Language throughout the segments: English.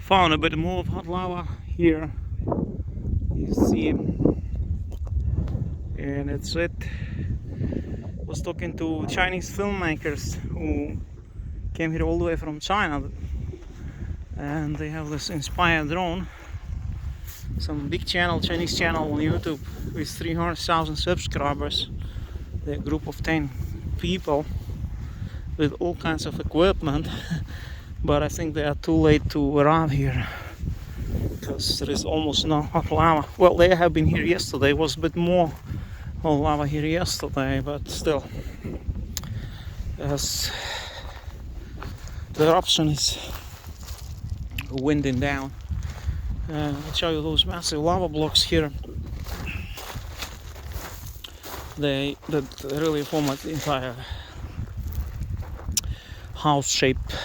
found a bit more of hot lava here. You see, and it's it. Was talking to Chinese filmmakers who came here all the way from China, and they have this inspired drone. Some big channel, Chinese channel on YouTube with 300,000 subscribers. They're a group of 10 people with all kinds of equipment, but I think they are too late to arrive here because there is almost no hot lava. Well, they have been here yesterday. It was a bit more hot lava here yesterday, but still, as the eruption is winding down. I'll show you those massive lava blocks here. That really form the entire house-shaped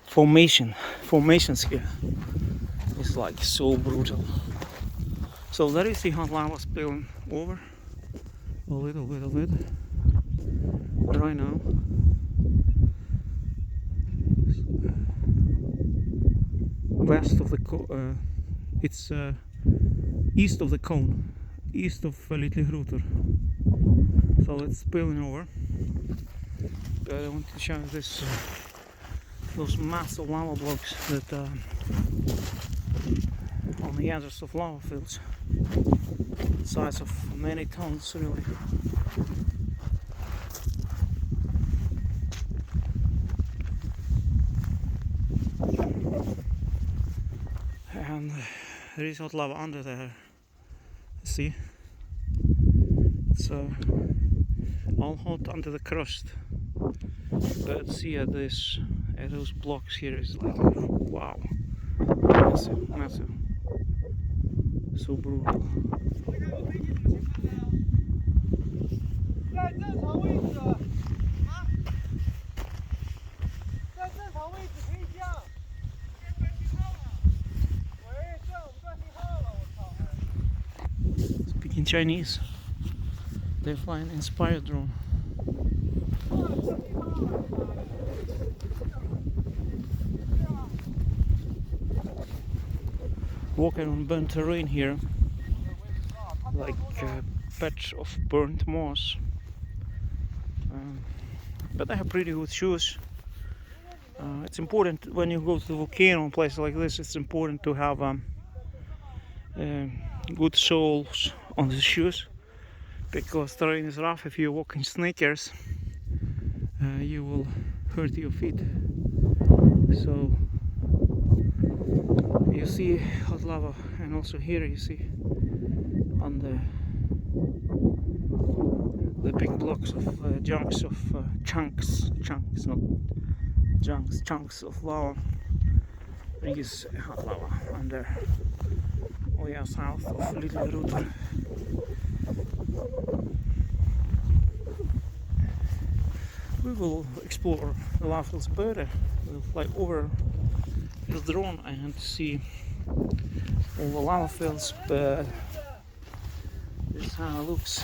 formations here. It's like so brutal. So there you see hot lava spilling over a little bit of it right now. West of the it's east of the cone, east of Litlihrutur. So it's spilling over. But I want to show you this those massive lava blocks that on the edges of lava fields, size of many tons really. And there is hot lava under there. See, it's all hot under the crust. But see at those blocks here is like wow, massive, massive, so brutal. Speaking Chinese, they fly an inspired drone. Walking on burnt terrain here, like a patch of burnt moss. But I have pretty good shoes. It's important when you go to a volcano, a place like this. It's important to have good soles on the shoes, because terrain is rough. If you walk in sneakers, you will hurt your feet. So you see hot lava, and also here you see on the big blocks of chunks of lava. There is hot lava under way south of Litlihrutur. We will explore the lava fields better. We'll fly over the drone and see all the lava fields, but this is how it looks.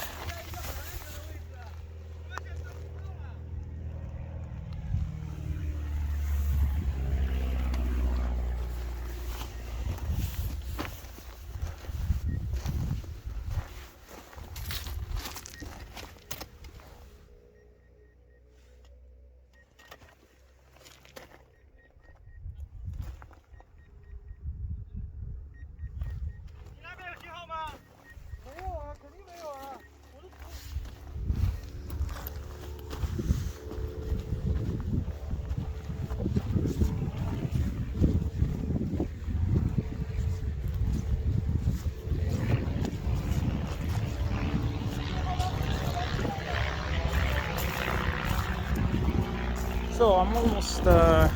So I'm almost, I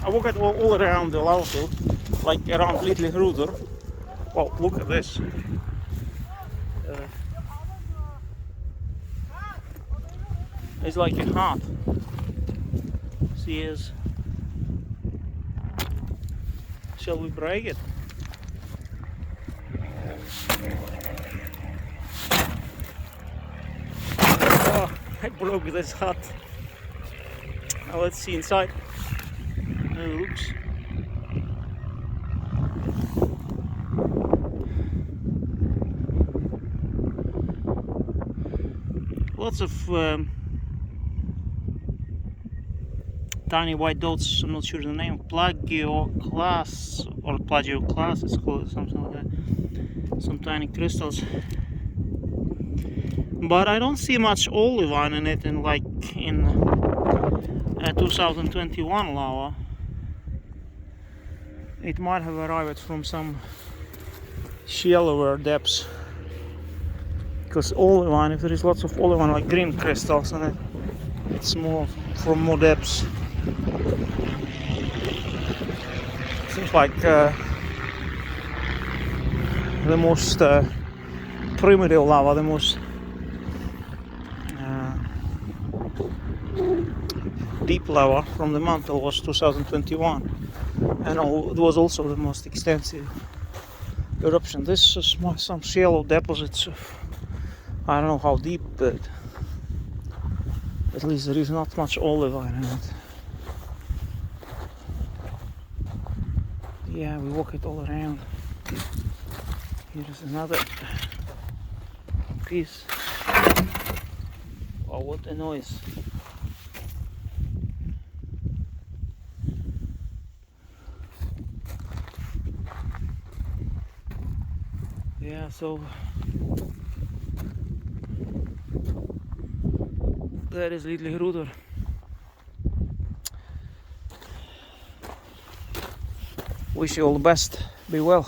walked all around the lavafield, like around Litlihrutur. Well, look at this. It's like a heart. See, is. Shall we break it? Oh, I broke this hut. Now let's see inside how it looks. lots of tiny white dots. I'm not sure the name. Plagioclase or plagioclase, it's called something like that. Some tiny crystals. But I don't see much olivine in it, in 2021 lava. It might have arrived from some shallower depths. Because olivine, if there is lots of olivine, like green crystals in it, it's more from more depths. Seems like the most primitive lava, the most deep lava from the mantle was 2021, and it was also the most extensive eruption. This is some shallow deposits of, I don't know how deep, but at least there is not much olivine in it. Yeah, we walk it all around. Here is another piece. Oh, what a noise. Yeah, so that is Litlihrutur. Wish you all the best. Be well.